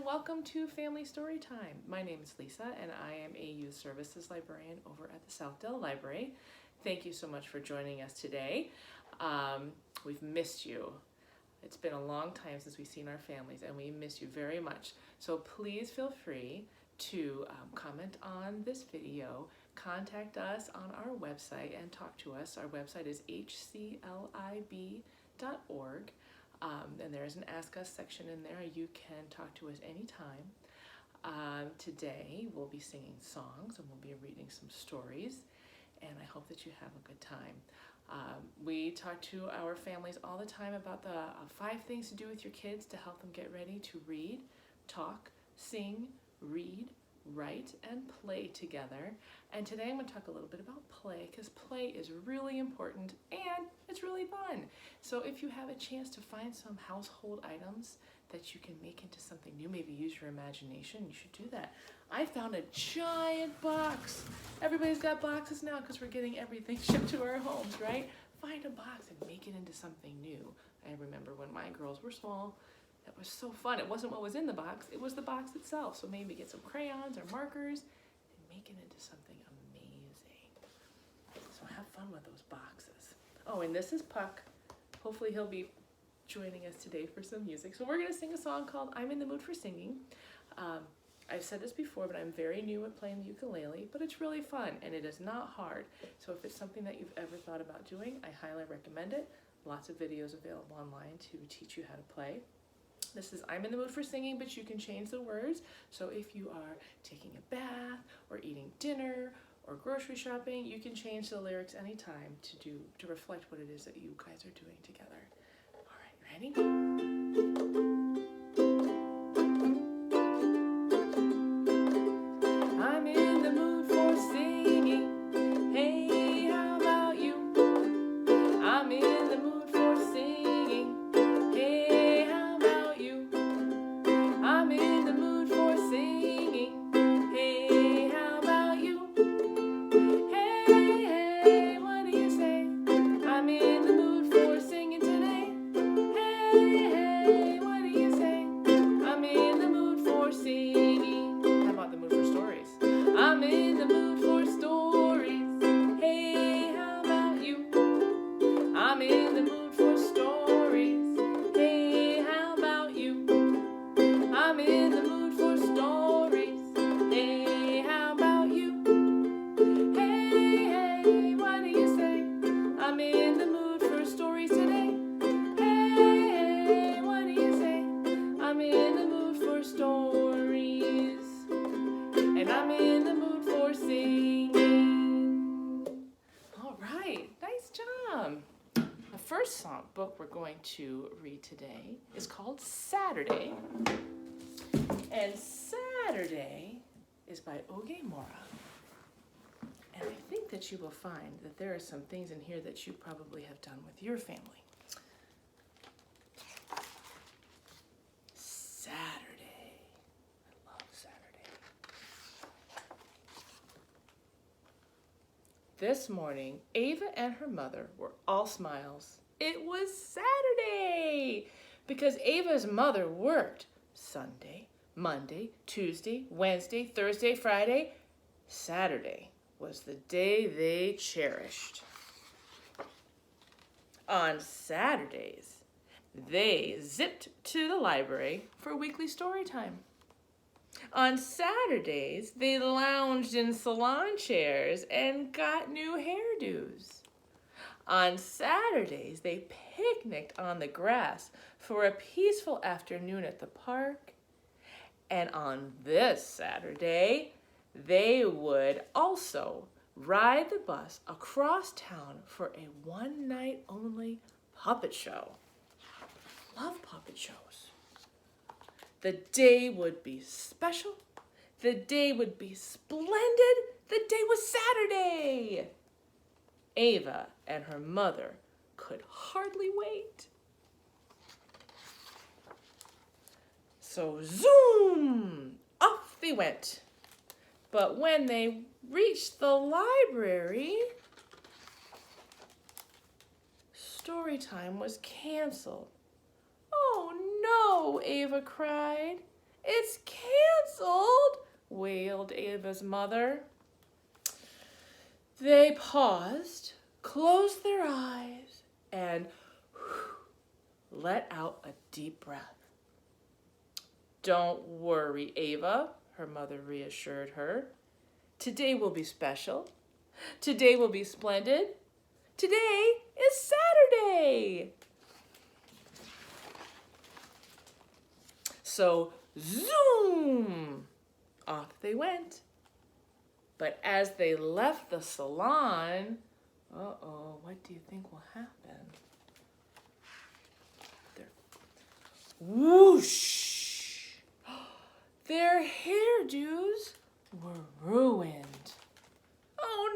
welcome to Family Storytime. My name is Lisa and I am a youth services librarian over at the Southdale Library. Thank you so much for joining us today. We've missed you. It's been a long time since we've seen our families and we miss you very much. So please feel free to comment on this video, contact us on our website and talk to us. Our website is hclib.org. And there is an Ask Us section in there. You can talk to us anytime. Today we'll be singing songs and we'll be reading some stories, and I hope that you have a good time. We talk to our families all the time about the 5 things to do with your kids to help them get ready to read, talk, sing, read, write, and play together. And today I'm going to talk a little bit about play, because play is really important and it's really fun. So if you have a chance to find some household items that you can make into something new, maybe use your imagination, you should do that. I found a giant box. Everybody's got boxes now because we're getting everything shipped to our homes, right? Find a box and make it into something new. I remember when my girls were small, that was so fun. It wasn't what was in the box, it was the box itself. So maybe get some crayons or markers and make it into something amazing. So have fun with those boxes. Oh, and this is Puck. Hopefully he'll be joining us today for some music. So we're gonna sing a song called I'm in the Mood for Singing. I've said this before, but I'm very new at playing the ukulele, but it's really fun and it is not hard. So if it's something that you've ever thought about doing, I highly recommend it. Lots of videos available online to teach you how to play. This is I'm in the mood for singing, but you can change the words. So if you are taking a bath or eating dinner or grocery shopping, you can change the lyrics anytime to reflect what it is that you guys are doing together. All right, ready? I'm in the mood for singing. Hey, how about you? I'm in the mood for singing. Hey, how about you? I'm in the mood for singing. Hey, how about you? Hey, hey, what do you say? I'm in the mood for singing today. Hey, hey, what do you say? I'm in the mood for singing. How about the mood for stories? I'm in the mood for stories. Hey, how about you? I'm in the mood for stories. Hey, how about you? I'm in the mood for stories. Hey, how about you? Hey, hey, what do you say? I'm in the mood for stories today. Hey, hey, what do you say? I'm in the mood for stories. And I'm in the mood for singing. All right, nice job. The first book we're going to read today is called Saturday. And Saturday is by Oge Mora. And I think that you will find that there are some things in here that you probably have done with your family. Saturday. I love Saturday. This morning, Ava and her mother were all smiles. It was Saturday because Ava's mother worked Sunday, Monday, Tuesday, Wednesday, Thursday, Friday. Saturday was the day they cherished. On Saturdays, they zipped to the library for weekly story time. On Saturdays, they lounged in salon chairs and got new hairdos. On Saturdays, they picnicked on the grass for a peaceful afternoon at the park. And on this Saturday, they would also ride the bus across town for a one-night-only puppet show. Love puppet shows. The day would be special. The day would be splendid. The day was Saturday. Ava and her mother could hardly wait. So zoom, off they went. But when they reached the library, story time was canceled. Oh no, Ava cried. It's canceled, wailed Ava's mother. They paused, closed their eyes, and let out a deep breath. Don't worry, Ava, her mother reassured her. Today will be special. Today will be splendid. Today is Saturday. So, zoom, off they went. But as they left the salon, what do you think will happen? Whoosh! Their hairdos were ruined. Oh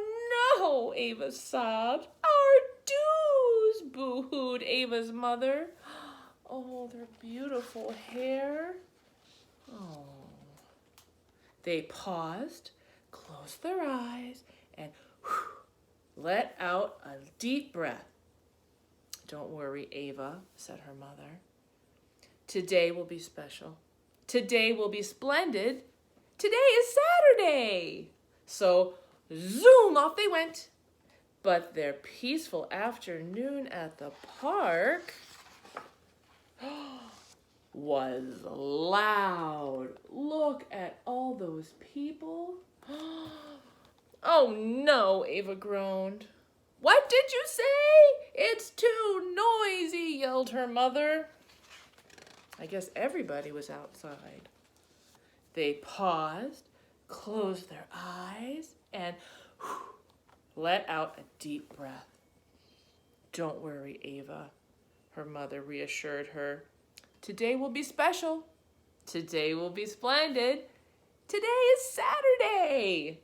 no, Ava sobbed. Our do's, boo-hooed Ava's mother. Oh, their beautiful hair. Oh. They paused, closed their eyes, and let out a deep breath. Don't worry, Ava, said her mother. Today will be special. Today will be splendid. Today is Saturday. So, zoom, off they went. But their peaceful afternoon at the park was loud. Look at all those people. Oh no, Ava groaned. What did you say? It's too noisy, yelled her mother. I guess everybody was outside. They paused, closed their eyes, and let out a deep breath. Don't worry, Ava, her mother reassured her. Today will be special. Today will be splendid. Today is Saturday.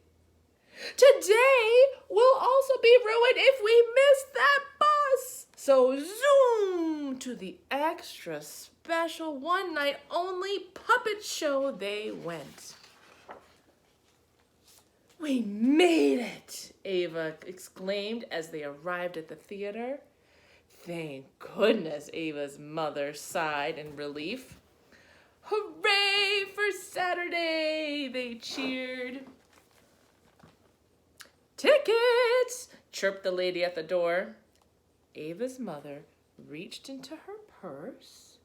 Today will also be ruined if we miss that bus. So zoom to the extra special one-night only puppet show they went. We made it, Ava exclaimed as they arrived at the theater. Thank goodness, Ava's mother sighed in relief. Hooray for Saturday, they cheered. Tickets, chirped the lady at the door. Ava's mother reached into her purse,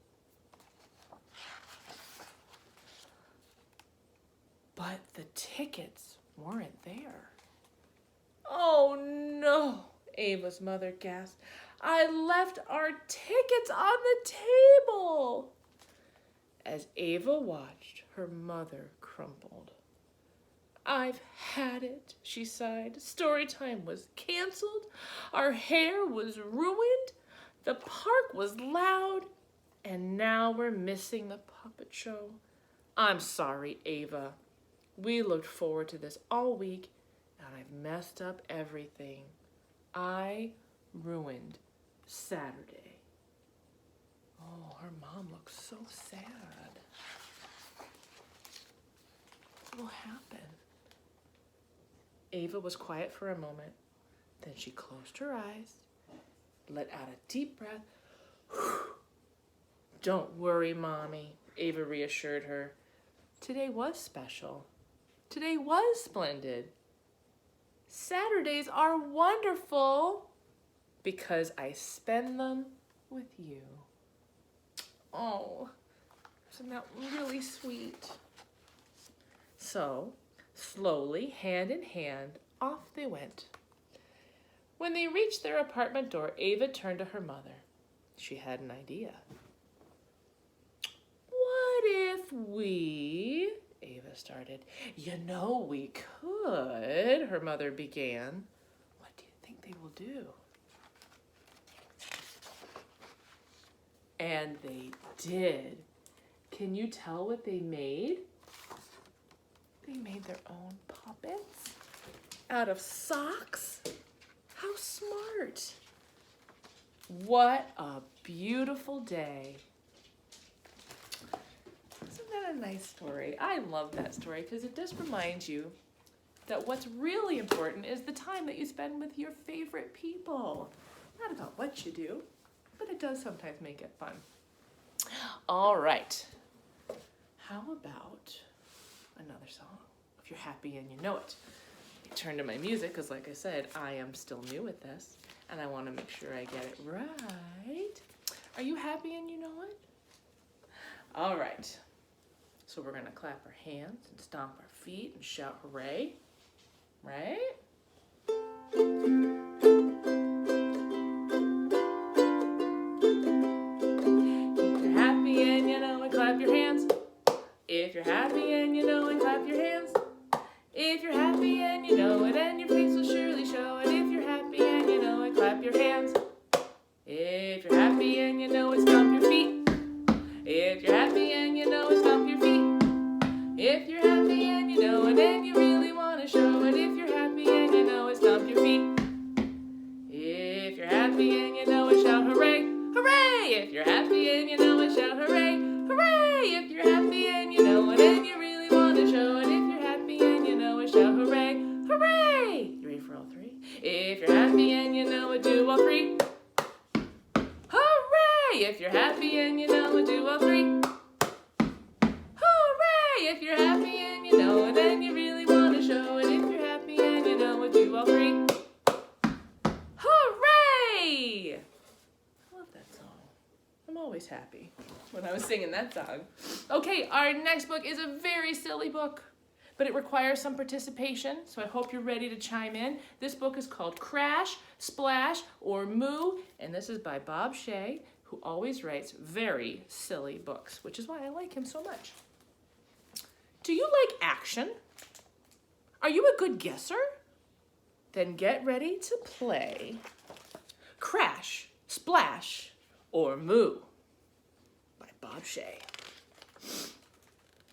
but the tickets weren't there. Oh no, Ava's mother gasped. I left our tickets on the table. As Ava watched, her mother crumpled. I've had it, she sighed. Storytime was canceled. Our hair was ruined. The park was loud. And now we're missing the puppet show. I'm sorry, Ava. We looked forward to this all week, and I've messed up everything. I ruined Saturday. Oh, her mom looks so sad. What will happen? Ava was quiet for a moment. Then she closed her eyes, let out a deep breath. Don't worry, Mommy, Ava reassured her. Today was special. Today was splendid. Saturdays are wonderful because I spend them with you. Oh, isn't that really sweet? So, slowly, hand in hand, off they went. When they reached their apartment door, Ava turned to her mother. She had an idea. What if we... Ava started. You know we could, her mother began. What do you think they will do? And they did. Can you tell what they made? They made their own puppets out of socks. How smart. What a beautiful day. Isn't that a nice story? I love that story because it just reminds you that what's really important is the time that you spend with your favorite people. Not about what you do, but it does sometimes make it fun. All right. how about another song? If you're happy and you know it. Turn to my music, because like I said, I am still new at this, and I want to make sure I get it right. Are you happy and you know it? All right. So we're going to clap our hands and stomp our feet and shout hooray. Right? If you're happy and you know it, clap your hands. If you're happy and you know it, clap your hands. If you're happy and you know it, and your face will surely show it. If you're happy and you know it, clap your hands. If you're happy and you know it, stomp your feet. If you're happy and you know it, stomp your feet. If you're happy and you know it, and you really want to show it. If you're happy and you know it, stomp your feet. If you're happy and you know it, shout hooray, hooray! If you're happy and you know it, shout hooray, hooray! If you're happy and you know it, and you really want to show it. If you're happy and you know it, shout hooray, hooray! You ready for all three? If you're happy and you know it, do all three. Hooray! If you're happy and you know it, do all three. Hooray! If you're happy and you know it, and you really want to show it. If you're happy and you know it, do all three. Hooray! I love that song. I'm always happy when I was singing that song. Okay, our next book is a very silly book, but it requires some participation, so I hope you're ready to chime in. This book is called Crash, Splash, or Moo, and this is by Bob Shea, who always writes very silly books, which is why I like him so much. Do you like action? Are you a good guesser? Then get ready to play Crash, Splash, or Moo by Bob Shea.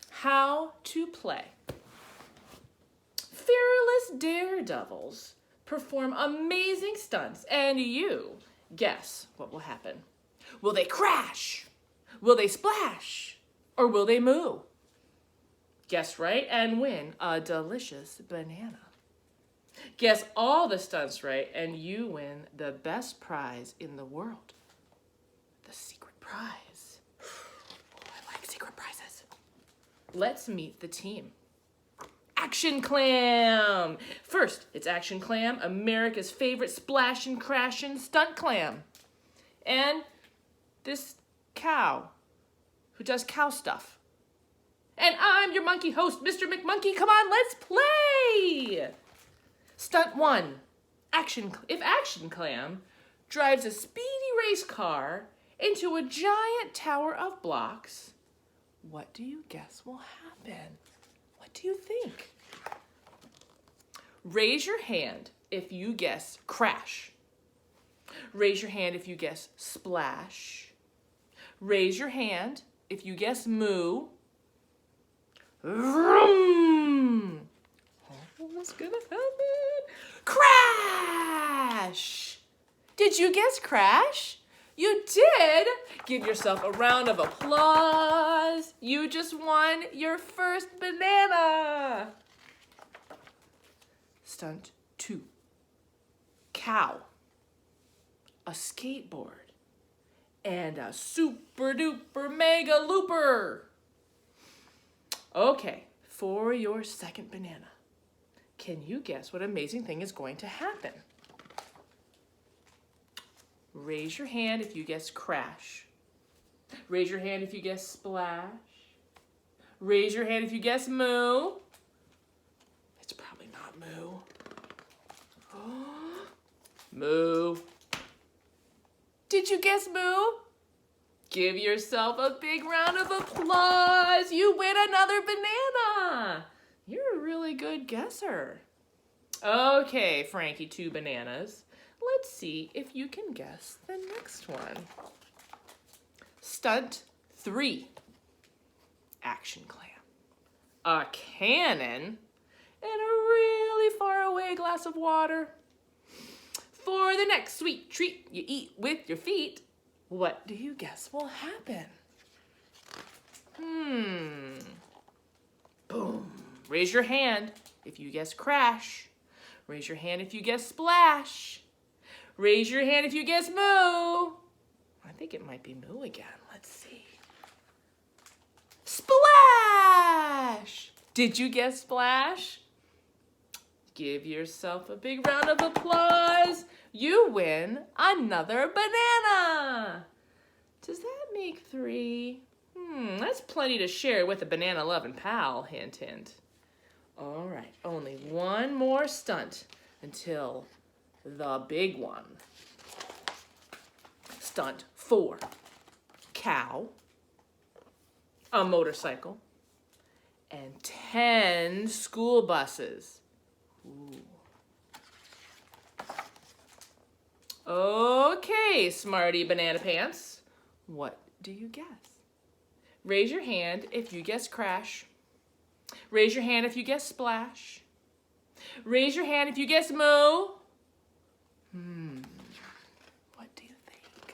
How to play. Fearless daredevils perform amazing stunts, and you guess what will happen. Will they crash? Will they splash? Or will they moo? Guess right and win a delicious banana. Guess all the stunts right and you win the best prize in the world. The secret prize. Oh, I like secret prizes. Let's meet the team. Action Clam! First, it's Action Clam, America's favorite splashin', crashin' stunt clam. And this cow who does cow stuff. And I'm your monkey host, Mr. McMonkey. Come on, let's play! Stunt 1. If Action Clam drives a speedy race car into a giant tower of blocks, what do you guess will happen? What do you think? Raise your hand if you guess crash. Raise your hand if you guess splash. Raise your hand if you guess moo. Vroom! Oh, what's gonna happen? Crash! Did you guess crash? You did! Give yourself a round of applause. You just won your first banana. Stunt 2. Cow. A skateboard. And a super duper mega looper. Okay, for your second banana, can you guess what amazing thing is going to happen? Raise your hand if you guess crash. Raise your hand if you guess splash. Raise your hand if you guess moo. It's probably not moo. Moo. Did you guess moo? Give yourself a big round of applause. You win another banana. You're a really good guesser. Okay, Frankie, 2 bananas. Let's see if you can guess the next one. Stunt 3. Action Clam. A cannon and a really far away glass of water. For the next sweet treat you eat with your feet, what do you guess will happen? Boom. Raise your hand if you guess crash. Raise your hand if you guess splash. Raise your hand if you guess moo. I think it might be moo again. Let's see. Splash! Did you guess splash? Give yourself a big round of applause. You win another banana. Does that make 3? That's plenty to share with a banana-loving pal, hint, hint. All right, only one more stunt until the big one. Stunt 4. Cow, a motorcycle, and 10 school buses. Ooh. Okay, smarty banana pants. What do you guess? Raise your hand if you guess crash. Raise your hand if you guess splash. Raise your hand if you guess moo. What do you think?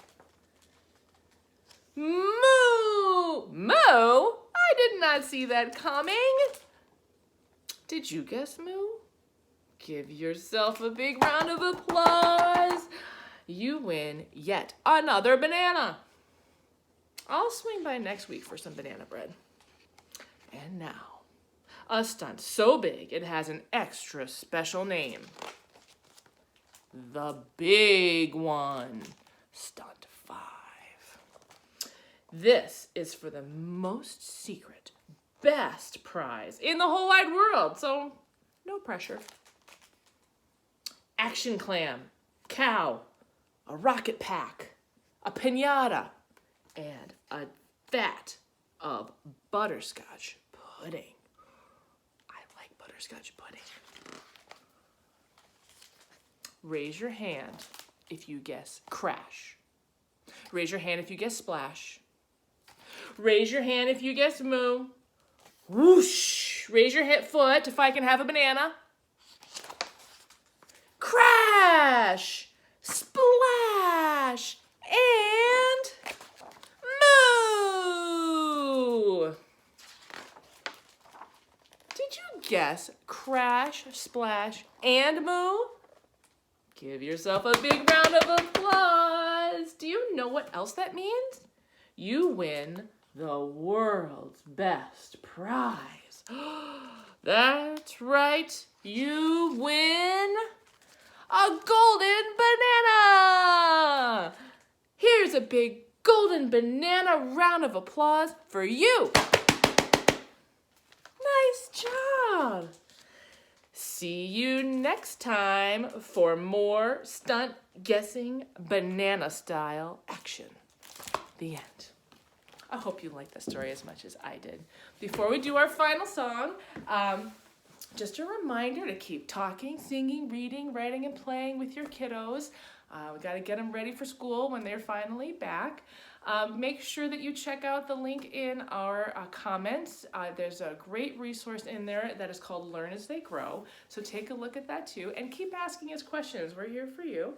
Moo! Moo? I did not see that coming. Did you guess moo? Give yourself a big round of applause. You win yet another banana. I'll swing by next week for some banana bread. And now, a stunt so big it has an extra special name. The big one. Stunt 5. This is for the most secret, best prize in the whole wide world, so no pressure. Action clam, cow, a rocket pack, a piñata, and a vat of butterscotch pudding. I like butterscotch pudding. Raise your hand if you guess crash. Raise your hand if you guess splash. Raise your hand if you guess moo. Whoosh! Raise your foot if I can have a banana. Crash! Splash! And moo! Did you guess crash, splash, and moo? Give yourself a big round of applause. Do you know what else that means? You win the world's best prize. That's right. You win a golden banana. Here's a big golden banana round of applause for you. Nice job. See you next time for more stunt guessing banana style action. The end. I hope you liked that story as much as I did. Before we do our final song, just a reminder to keep talking, singing, reading, writing, and playing with your kiddos. We got to get them ready for school when they're finally back. Make sure that you check out the link in our comments. There's a great resource in there that is called Learn as They Grow. So take a look at that too, and keep asking us questions. We're here for you.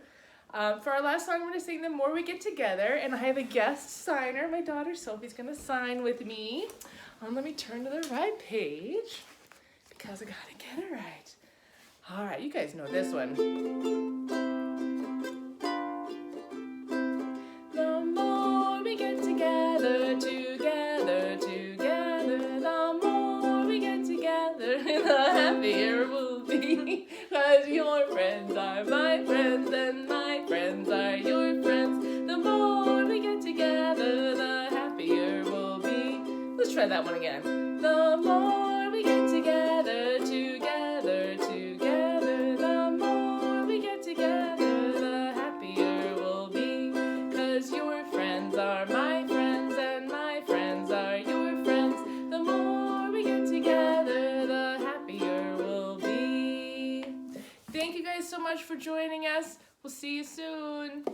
For our last song, I'm going to sing The More We Get Together, and I have a guest signer. My daughter Sophie's going to sign with me. Let me turn to the right page, because I got to get it right. All right, you guys know this one. The more we get together, together, together, the more we get together, the happier we'll be. 'Cause your friends are my friends, and my friends are your friends. The more we get together, the happier we'll be. Let's try that one again. The more we get together, together, together, the more we get together, the happier we'll be. 'Cause your friends are my friends, and my friends are your friends. The more we get together, the happier we'll be. Thank you guys so much for joining us. We'll see you soon.